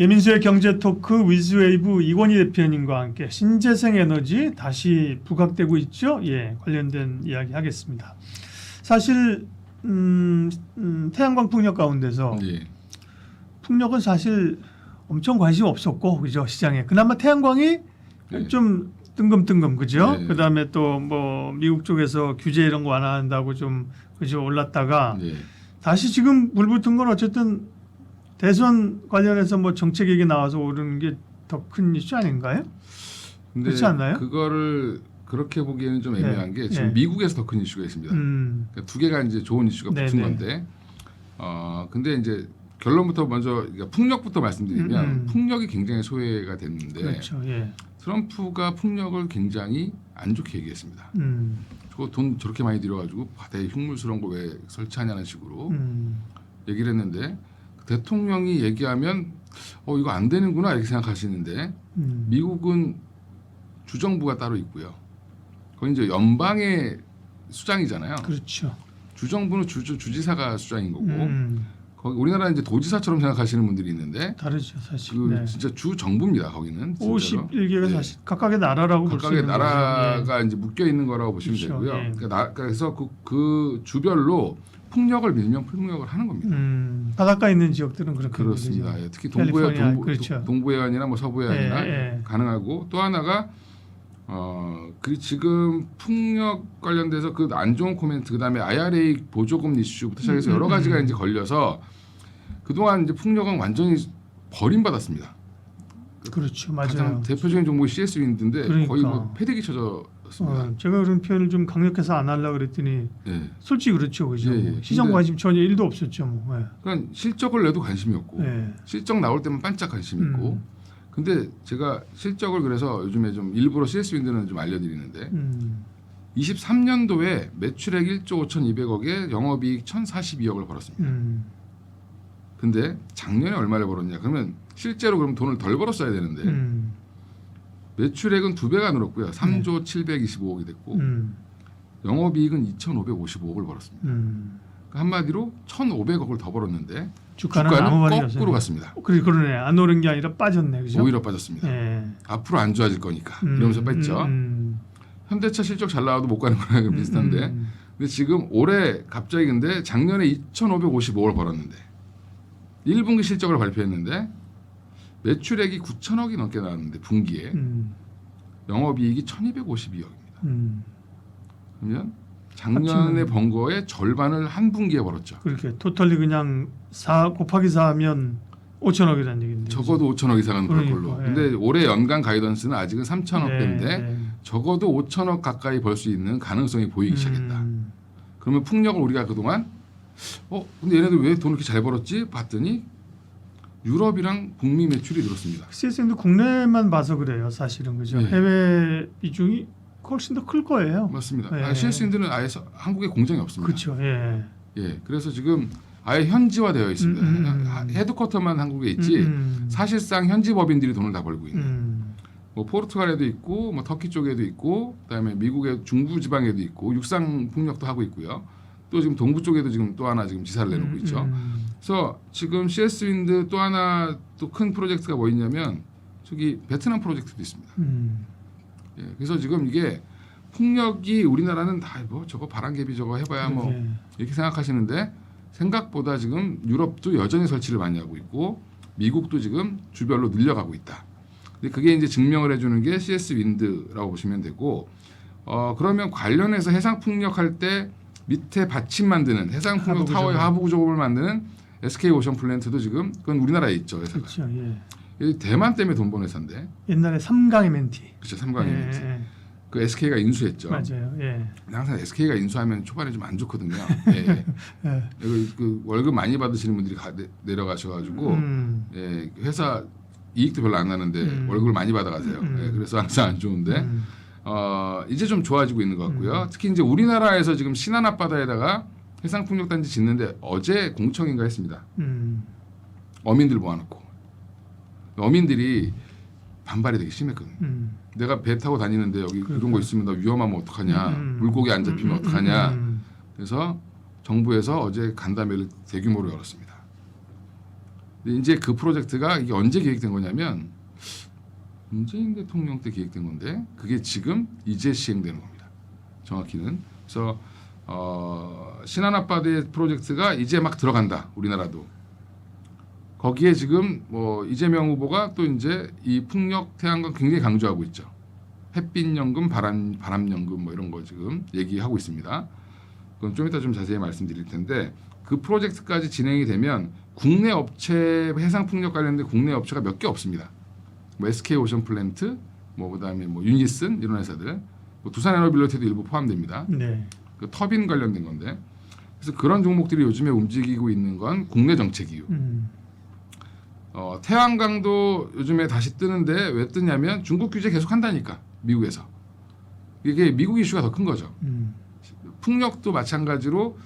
예민수의 경제토크 위즈웨이브 이건희 대표님과 함께 신재생 에너지 다시 부각되고 있죠. 예, 관련된 이야기 하겠습니다. 사실 태양광 풍력 가운데서 예. 풍력은 사실 엄청 관심 없었고 그죠 시장에. 그나마 태양광이 예. 좀 뜬금뜬금 그죠. 예. 그다음에 또 뭐 미국 쪽에서 규제 이런 거 완화한다고 좀 그죠 올랐다가 예. 다시 지금 불붙은 건 어쨌든 대선 관련해서 뭐 정책 얘기 나와서 오르는 게 더 큰 이슈 아닌가요? 근데 그렇지 않나요? 그거를 그렇게 보기에는 좀 애매한 게 지금 네. 미국에서 더 큰 이슈가 있습니다. 그러니까 두 개가 이제 좋은 이슈가 붙은 네네. 건데, 근데 이제 결론부터 먼저 그러니까 풍력부터 말씀드리면 풍력이 굉장히 소외가 됐는데 그렇죠. 예. 트럼프가 풍력을 굉장히 안 좋게 얘기했습니다. 저거 돈 저렇게 많이 들여가지고 바다에 흉물스러운 거 왜 설치하냐는 식으로 얘기를 했는데 대통령이 얘기하면 이거 안 되는구나 이렇게 생각하시는데 미국은 주정부가 따로 있고요. 거기 이제 연방의 수장이잖아요. 그렇죠. 주정부는 주지사가 수장인 거고 거기 우리나라는 이제 도지사처럼 생각하시는 분들이 있는데 다르죠 사실. 그 네. 진짜 주 정부입니다. 거기는 51개가 네. 사실 각각의 나라라고 볼 수 각각의 있는 나라가 거죠. 이제 묶여 있는 거라고 보시면 그렇죠. 되고요. 예. 그래서 그 주별로 풍력을 밀면 풍력을 하는 겁니다. 바닷가 있는 지역들은 그렇게 그렇습니다. 예, 특히 캘리포니아, 그렇죠. 동부해안이나 뭐 서부해안이나 예. 가능하고 또 하나가 그 지금 풍력 관련돼서 그 안 좋은 코멘트 그다음에 IRA 보조금 이슈부터 시작해서 여러 가지가 이제 걸려서 그동안 이제 풍력은 완전히 버림받았습니다. 그렇죠. 가장 맞아요. 대표적인 종목이 CS 윈드인데 그러니까. 거의 뭐 패대기 쳐졌습니다. 제가 그런 표현을 좀 강력해서 안 하려고 그랬더니 예. 솔직히 그렇죠. 그죠. 예. 시장 근데- 관심 전혀 1도 없었죠. 뭐. 예. 그러니까 실적을 내도 관심이 없고 예. 실적 나올 때만 반짝 관심 있고 근데 제가 실적을 그래서 요즘에 좀 일부러 CS 윈드는 좀 알려드리는데 23년도에 매출액 1조 5,200억에 영업이익 1,042억을 벌었습니다. 근데 작년에 얼마를 벌었냐? 그러면 실제로 그럼 돈을 덜 벌었어야 되는데 매출액은 2배가 늘었고요. 3조 725억이 됐고 영업이익은 2,555억을 벌었습니다. 그러니까 한마디로 1,500억을 더 벌었는데 주가는 아무 말이 없어요. 거꾸로 갔습니다. 그러네. 안 오른 게 아니라 빠졌네. 그죠? 오히려 빠졌습니다. 예. 앞으로 안 좋아질 거니까 이러면서 뺐죠. 현대차 실적 잘 나와도 못 가는 거랑 비슷한데 근데 지금 올해 갑자기 근데 작년에 2,555억을 벌었는데 1분기 실적을 발표했는데 매출액이 9천억이 넘게 나왔는데 분기에 영업이익이 1,252억입니다. 그러면 작년에 번 거의 절반을 한 분기에 벌었죠. 그렇게 토탈리 그냥 4 곱하기 4하면 5천억이라는 얘기인데. 적어도 5천억 이상은 벌 걸로. 예. 근데 올해 연간 가이던스는 아직은 3천억대인데 예. 적어도 5천억 가까이 벌 수 있는 가능성이 보이기 시작했다. 그러면 풍력을 우리가 그동안 근데 얘네들 왜 돈을 이렇게 잘 벌었지? 봤더니 유럽이랑 북미 매출이 늘었습니다. CSM도 국내만 봐서 그래요. 사실은 그죠. 예. 해외 비중이 훨씬 더 클 거예요. 맞습니다. 예. CS인들은 아예 한국에 공장이 없습니다. 그렇죠. 예. 예, 그래서 지금 아예 현지화되어 있습니다. 헤드쿼터만 한국에 있지 사실상 현지 법인들이 돈을 다 벌고 있는. 뭐 포르투갈에도 있고, 뭐 터키 쪽에도 있고, 그다음에 미국의 중부 지방에도 있고, 육상 풍력도 하고 있고요. 또 지금 동부 쪽에도 지금 또 하나 지금 지사를 내놓고 있죠. 그래서 지금 CS 윈드 또 하나 또 큰 프로젝트가 뭐 있냐면 저기 베트남 프로젝트도 있습니다. 예, 그래서 지금 이게 풍력이 우리나라는 다 뭐 저거 바람개비 저거 해봐야 뭐 그러게. 이렇게 생각하시는데 생각보다 지금 유럽도 여전히 설치를 많이 하고 있고 미국도 지금 주별로 늘려가고 있다. 근데 그게 이제 증명을 해주는 게 CS 윈드라고 보시면 되고 그러면 관련해서 해상 풍력 할 때 밑에 받침 만드는 해상 풍력 타워의 하부 구조물을 만드는 SK 오션 플랜트도 지금 그건 우리나라에 있죠. 회사가. 그렇죠. 예. 이 대만 때문에 돈 버는 회사인데. 옛날에 삼강의 멘티. 그렇죠. 삼강의 멘티. 예. 그 SK가 인수했죠. 맞아요. 예. 항상 SK가 인수하면 초반에 좀 안 좋거든요. 예. 예. 그 월급 많이 받으시는 분들이 내려가셔가지고 예, 회사 이익도 별로 안 나는데 월급을 많이 받아가세요. 예, 그래서 항상 안 좋은데 이제 좀 좋아지고 있는 것 같고요. 특히 이제 우리나라에서 지금 신안 앞바다에다가 해상풍력단지 짓는데 어제 공청인가 했습니다. 어민들 모아놓고 어민들이 반발이 되게 심했거든요. 내가 배 타고 다니는데 여기 이런 거 있으면 나 위험하면 어떡하냐, 물고기 안 잡히면 어떡하냐. 그래서 정부에서 어제 간담회를 대규모로 열었습니다. 근데 이제 그 프로젝트가 이게 언제 계획된 거냐면 문재인 대통령 때 계획된 건데 그게 지금 이제 시행되는 겁니다. 정확히는. 그래서 신안 앞바다의 프로젝트가 이제 막 들어간다. 우리나라도. 거기에 지금 뭐 이재명 후보가 또 이제 이 풍력 태양광 굉장히 강조하고 있죠. 햇빛 연금, 바람 연금 뭐 이런 거 지금 얘기하고 있습니다. 그건 좀 이따 좀 자세히 말씀드릴 텐데 그 프로젝트까지 진행이 되면 국내 업체 해상 풍력 관련된 국내 업체가 몇 개 없습니다. 뭐 SK 오션 플랜트, 뭐 그다음에 뭐 유니슨 이런 회사들, 뭐 두산 에너빌리티도 일부 포함됩니다. 네. 그 터빈 관련된 건데 그래서 그런 종목들이 요즘에 움직이고 있는 건 국내 정책 이유. 태양광도 요즘에 다시 뜨는데 왜 뜨냐면 중국 규제 계속 한다니까 미국에서. 이게 미국 이슈가 더 큰 거죠. 풍력도 마찬가지로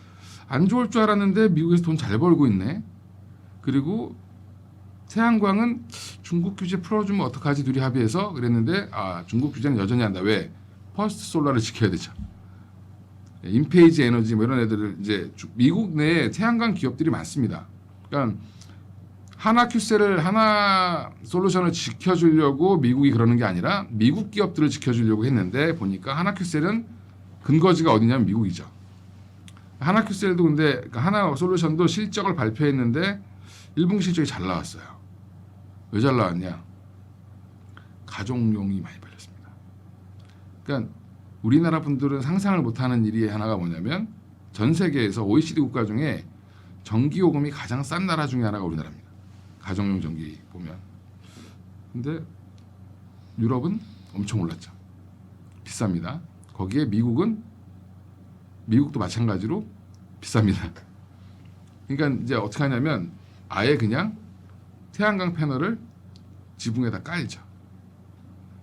안 좋을 줄 알았는데 미국에서 돈 잘 벌고 있네. 그리고 태양광은 중국 규제 풀어주면 어떡하지 둘이 합의해서 그랬는데 중국 규제는 여전히 한다. 왜? 퍼스트 솔라를 지켜야 되죠. 인페이지 에너지 뭐 이런 애들을 이제 미국 내에 태양광 기업들이 많습니다. 그러니까 하나 솔루션을 지켜주려고 미국이 그러는 게 아니라 미국 기업들을 지켜주려고 했는데 보니까 하나큐셀은 근거지가 어디냐면 미국이죠. 하나큐셀도 근데 하나 솔루션도 실적을 발표했는데 1분기 실적이 잘 나왔어요. 왜 잘 나왔냐? 가족용이 많이 팔렸습니다. 그러니까 우리나라 분들은 상상을 못하는 일이 하나가 뭐냐면 전 세계에서 OECD 국가 중에 전기요금이 가장 싼 나라 중에 하나가 우리나라입니다. 가정용 전기 보면. 근데 유럽은 엄청 올랐죠. 비쌉니다. 거기에 미국도 마찬가지로 비쌉니다. 그러니까 이제 어떻게 하냐면 아예 그냥 태양광 패널을 지붕에다 깔죠.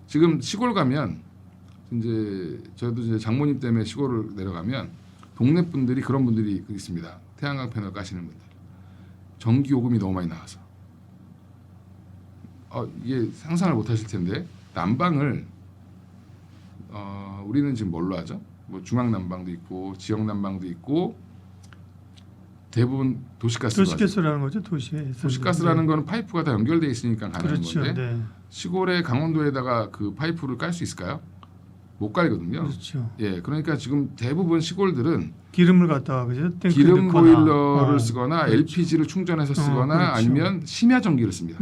지금 시골 가면 이제 저도 이제 장모님 때문에 시골을 내려가면 동네 분들이 그런 분들이 있습니다. 태양광 패널 까시는 분들. 전기 요금이 너무 많이 나와서. 이게 상상을 못 하실 텐데 난방을 우리는 지금 뭘로 하죠? 뭐 중앙 난방도 있고 지역 난방도 있고 대부분 도시가스로 도시가스라는 거죠. 도시가스라는 거는 파이프가 다 연결돼 있으니까 가능한 그렇죠. 건데 네. 시골의 강원도에다가 그 파이프를 깔 수 있을까요? 못 깔거든요. 그렇죠. 예, 그러니까 지금 대부분 시골들은 기름을 갖다가 그죠? 기름 보일러를 쓰거나 그렇죠. LPG를 충전해서 쓰거나 그렇죠. 아니면 심야 전기를 씁니다.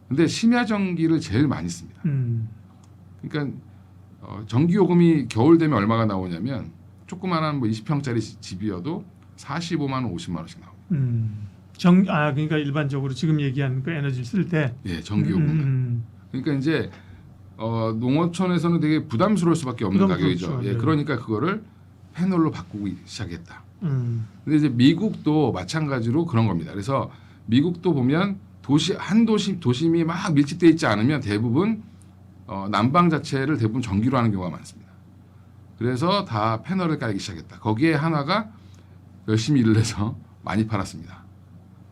근데 심야 전기를 제일 많이 씁니다. 그러니까 전기 요금이 겨울 되면 얼마가 나오냐면 조그마한 뭐 20평짜리 집이어도 45만 원, 50만 원씩 나옵니다. 그러니까 일반적으로 지금 얘기하는 그 에너지를 쓸 때. 예, 전기 요금은. 그러니까 이제 농어촌에서는 되게 부담스러울 수밖에 없는 가격이죠. 그렇죠. 예, 네. 그러니까 그거를 패널로 바꾸고 시작했다. 근데 이제 미국도 마찬가지로 그런 겁니다. 그래서 미국도 보면 도심이 막 밀집돼 있지 않으면 대부분 난방 자체를 대부분 전기로 하는 경우가 많습니다. 그래서 다 패널을 깔기 시작했다. 거기에 하나가 열심히 일을 해서 많이 팔았습니다.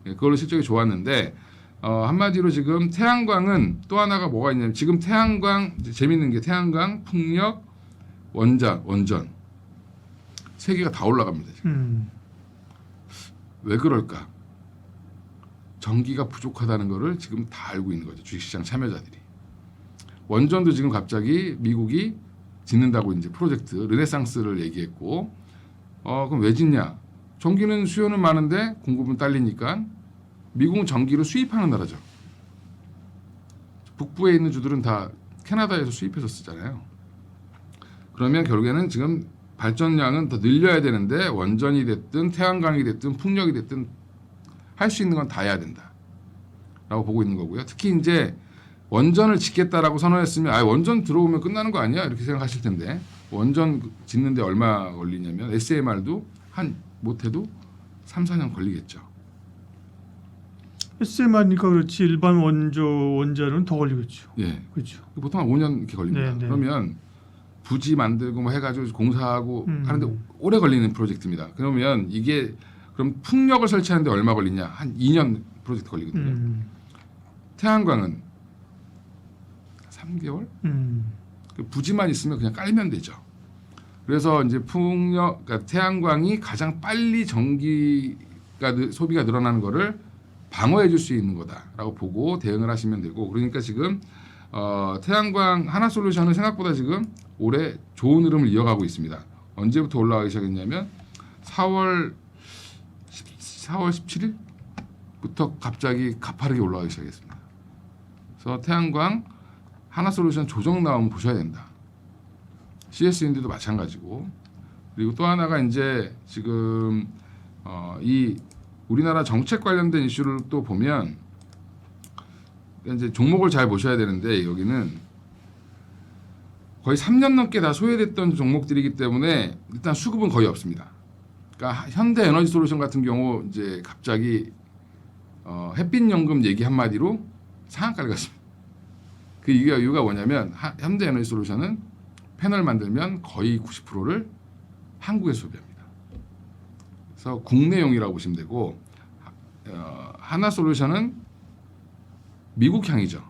예, 그걸로 실적이 좋았는데 한마디로 지금 태양광은 또 하나가 뭐가 있냐면 지금 태양광 재밌는 게 태양광, 풍력, 원전 세 개가 다 올라갑니다. 지금. 왜 그럴까? 전기가 부족하다는 거를 지금 다 알고 있는 거죠. 주식시장 참여자들이. 원전도 지금 갑자기 미국이 짓는다고 이제 프로젝트 르네상스를 얘기했고 그럼 왜 짓냐? 전기는 수요는 많은데 공급은 딸리니까 미국은 전기를 수입하는 나라죠. 북부에 있는 주들은 다 캐나다에서 수입해서 쓰잖아요. 그러면 결국에는 지금 발전량은 더 늘려야 되는데 원전이 됐든 태양광이 됐든 풍력이 됐든 할 수 있는 건 다 해야 된다라고 보고 있는 거고요. 특히 이제 원전을 짓겠다라고 선언했으면 원전 들어오면 끝나는 거 아니야? 이렇게 생각하실 텐데 원전 짓는데 얼마 걸리냐면 SMR도 못해도 3, 4년 걸리겠죠. SMR니까 그렇지 일반 원전은 더 걸리겠죠. 예, 그렇죠. 보통 한 5년 이렇게 걸립니다. 네. 그러면 부지 만들고 뭐 해가지고 공사하고 하는데 오래 걸리는 프로젝트입니다. 그러면 이게 그럼 풍력을 설치하는데 얼마 걸리냐? 한 2년 프로젝트 걸리거든요. 태양광은 3개월? 부지만 있으면 그냥 깔면 되죠. 그래서 이제 그러니까 태양광이 가장 빨리 전기가 소비가 늘어나는 거를 방어해 줄 수 있는 거다라고 보고 대응을 하시면 되고 그러니까 지금 태양광 하나솔루션은 생각보다 지금 올해 좋은 흐름을 이어가고 있습니다. 언제부터 올라가기 시작했냐면 4월 17일부터 갑자기 가파르게 올라가기 시작했습니다. 그래서 태양광 하나솔루션 조정 나오면 보셔야 된다. CS인데도 마찬가지고 그리고 또 하나가 이제 지금 이 우리나라 정책 관련된 이슈를 또 보면 이제 종목을 잘 보셔야 되는데 여기는 거의 3년 넘게 다 소외됐던 종목들이기 때문에 일단 수급은 거의 없습니다. 그러니까 현대에너지솔루션 같은 경우 이제 갑자기 햇빛연금 얘기 한마디로 상한가를 갔습니다. 그 이유가 뭐냐면 현대에너지솔루션은 패널 만들면 거의 90%를 한국에서 소비합니다. 그래서 국내용이라고 보시면 되고 하나솔루션은 미국향이죠.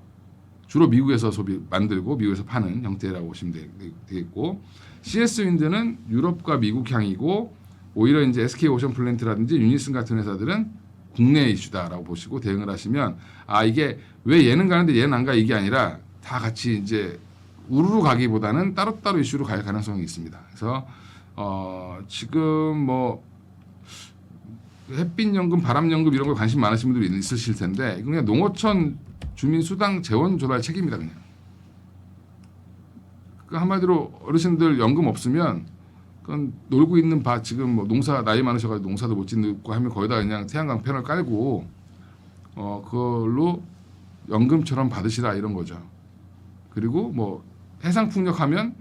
주로 미국에서 만들고 미국에서 파는 형태라고 보시면 되겠고 CS윈드는 유럽과 미국향이고 오히려 이제 SK오션플랜트라든지 유니슨 같은 회사들은 국내 이슈다라고 보시고 대응을 하시면 이게 왜 얘는 가는데 얘는 안 가 이게 아니라 다 같이 이제 우르르 가기보다는 따로따로 이슈로 갈 가능성이 있습니다. 그래서 지금 뭐 햇빛연금, 바람연금 이런 거 관심 많으신 분들이 있으실 텐데 그냥 농어촌 주민수당 재원 조달 책임이다 그냥. 그 한마디로 어르신들 연금 없으면 그건 놀고 있는 지금 뭐 농사 나이 많으셔가지고 농사도 못 짓고 하면 거기다 그냥 태양광 패널 깔고 그걸로 연금처럼 받으시라 이런 거죠. 그리고 뭐 해상풍력하면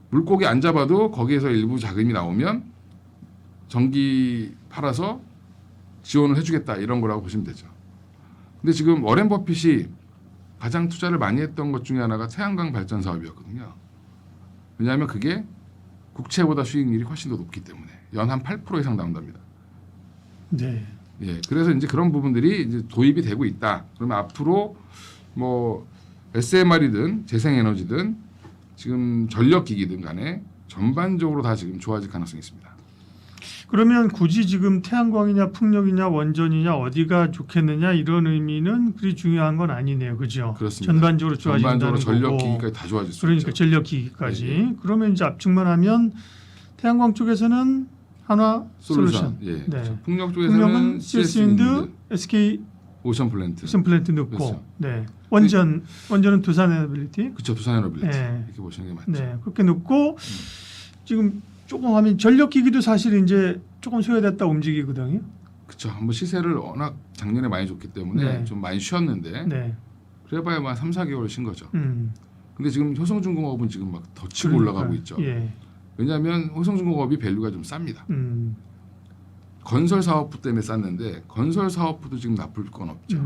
물고기 안 잡아도 거기에서 일부 자금이 나오면 전기 팔아서 지원을 해주겠다 이런 거라고 보시면 되죠. 근데 지금 워렌 버핏이 가장 투자를 많이 했던 것 중에 하나가 태양광 발전 사업이었거든요. 왜냐하면 그게 국채보다 수익률이 훨씬 더 높기 때문에 연 한 8% 이상 나온답니다. 네. 예, 그래서 이제 그런 부분들이 이제 도입이 되고 있다. 그러면 앞으로 뭐 SMR이든 재생에너지든 지금 전력기기든 간에 전반적으로 다 지금 좋아질 가능성이 있습니다. 그러면 굳이 지금 태양광이냐 풍력이냐 원전이냐 어디가 좋겠느냐 이런 의미는 그리 중요한 건 아니네요, 그죠? 그렇습니다. 전반적으로 좋아진다는 전반적으로 거고. 전력기기까지 다 좋아질 수 그러니까 있죠. 전력기기까지. 네. 그러면 이제 압축만 하면 태양광 쪽에서는 한화 솔루션, 예. 네. 그렇죠. 풍력 풍력은 쪽에서는 CS윈드, SK 오션플랜트. 오션플랜트 넣고, 그렇죠. 네. 원전은 두산에너빌리티, 그렇죠. 두산에너빌리티 네. 이렇게 보시는 게 맞죠. 네. 그렇게 넣고 지금 조금 하면 전력기기도 사실 이제 조금 소외됐다 움직이거든요. 그렇죠. 한번 시세를 워낙 작년에 많이 줬기 때문에 네. 좀 많이 쉬었는데 네. 그래봐야 한 3, 4개월 쉰 거죠. 음. 근데 지금 효성중공업은 지금 막 더 치고 그러니까요. 올라가고 있죠. 예. 왜냐하면 효성중공업이 밸류가 좀 쌉니다. 음. 건설 사업부 때문에 쌌는데 건설 사업부도 지금 나쁠 건 없죠.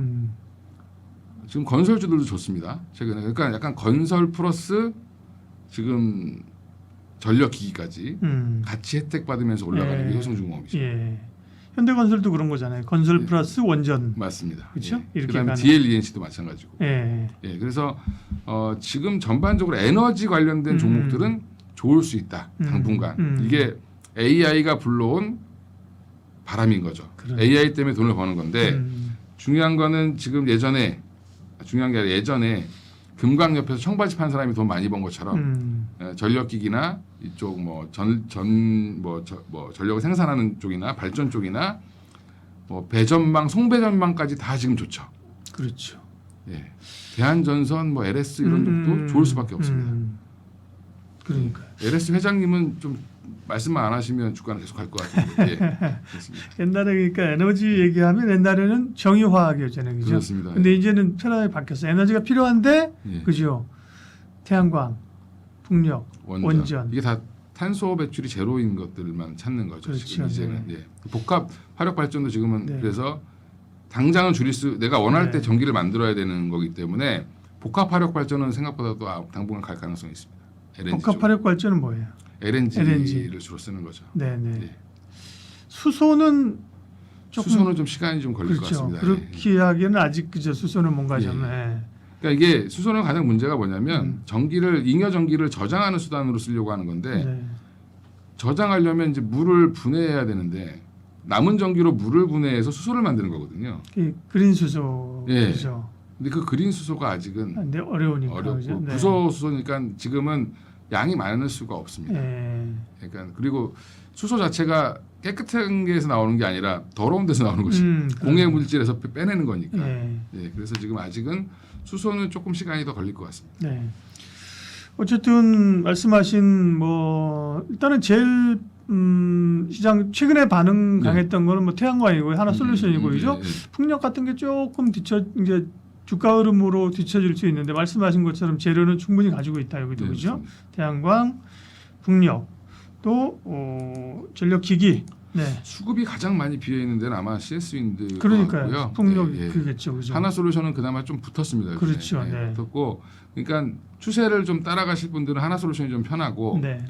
지금 건설주들도 좋습니다. 최근에 그러니까 약간 건설 플러스 지금 전력기기까지 같이 혜택 받으면서 올라가는 예. 게 효성중공업이죠. 예. 현대건설도 그런 거잖아요. 건설 예. 플러스 원전. 맞습니다. 그렇죠? 예. 이렇게 그다음에 가는. DLENC도 마찬가지고. 예. 예. 그래서 지금 전반적으로 에너지 관련된 종목들은 좋을 수 있다. 당분간. 이게 AI가 불러온 바람인 거죠. 그러네. AI 때문에 돈을 버는 건데 중요한 거는 지금 중요한 게 아니라 예전에 금강 옆에서 청바지 판 사람이 돈 많이 번 것처럼 전력기기나 이쪽 전력을 생산하는 쪽이나 발전 쪽이나 뭐 배전망, 송배전망까지 다 지금 좋죠. 그렇죠. 예. 대한전선, 뭐 LS 이런 쪽도 좋을 수밖에 없습니다. 그러니까 LS 회장님은 좀 말씀만 안 하시면 주가는 계속 갈 것 같은데. 예. 그렇습니다. 옛날에 그러니까 에너지 얘기하면 옛날에는 정의화학이었잖아요, 그죠? 그렇습니다. 근데 이제는 편하게 바뀌었어요. 에너지가 필요한데, 예. 그죠? 태양광, 풍력, 원전. 이게 다 탄소 배출이 제로인 것들만 찾는 거죠. 그렇죠. 지금 이제는 네. 예. 복합 화력 발전도 지금은 네. 그래서 당장은 내가 원할 네. 때 전기를 만들어야 되는 거기 때문에 복합 화력 발전은 생각보다도 당분간 갈 가능성이 있습니다. LNG 쪽. 복합화력 발전은 뭐예요? LNG를 주로 쓰는 거죠. 네네. 예. 수소는 조금 수소는 좀 시간이 좀 걸릴 것 그렇죠. 같습니다. 그렇게 하기에는 아직 그저 수소는 뭔가 좀. 예. 예. 그러니까 이게 수소는 가장 문제가 뭐냐면 잉여 전기를 저장하는 수단으로 쓰려고 하는 건데 네. 저장하려면 이제 물을 분해해야 되는데 남은 전기로 물을 분해해서 수소를 만드는 거거든요. 그린 수소 예. 그죠. 근데 그 그린 수소가 아직은 근데 어려우니까 어렵고 그죠? 네. 부소 수소니까 지금은 양이 많을 수가 없습니다. 예. 그러니까 그리고 수소 자체가 깨끗한 데서 나오는 게 아니라 더러운 데서 나오는 것이 공해 물질에서 빼내는 거니까. 예. 예, 그래서 지금 아직은 수소는 조금 시간이 더 걸릴 것 같습니다. 네. 어쨌든 말씀하신 뭐 일단은 제일 시장 최근에 반응 네. 강했던 거는 뭐 태양광이고 하나솔루션이고 그죠? 예, 예. 풍력 같은 게 조금 이제 주가 흐름으로 뒤처질 수 있는데 말씀하신 것처럼 재료는 충분히 가지고 있다 여기도 네, 그죠? 그렇습니다. 태양광, 풍력 또 전력 기기. 네. 수급이 가장 많이 비어 있는 데는 아마 CS 윈드 그러니까요. 같고요. 풍력이 예, 예. 그겠죠, 그죠? 하나솔루션은 그나마 좀 붙었습니다. 요즘에. 그렇죠, 예, 네. 붙었고, 그러니까 추세를 좀 따라가실 분들은 하나솔루션이 좀 편하고, 네.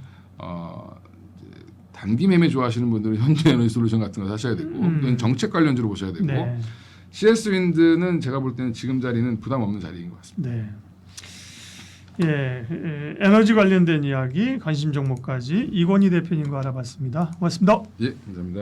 이제 단기 매매 좋아하시는 분들은 현대에너지솔루션 같은 거 사셔야 되고, 이건 정책 관련주로 보셔야 되고, 네. CS 윈드는 제가 볼 때는 지금 자리는 부담 없는 자리인 것 같습니다. 네. 예, 에너지 관련된 이야기 관심 종목까지 이건희 대표님과 알아봤습니다. 고맙습니다. 예, 감사합니다.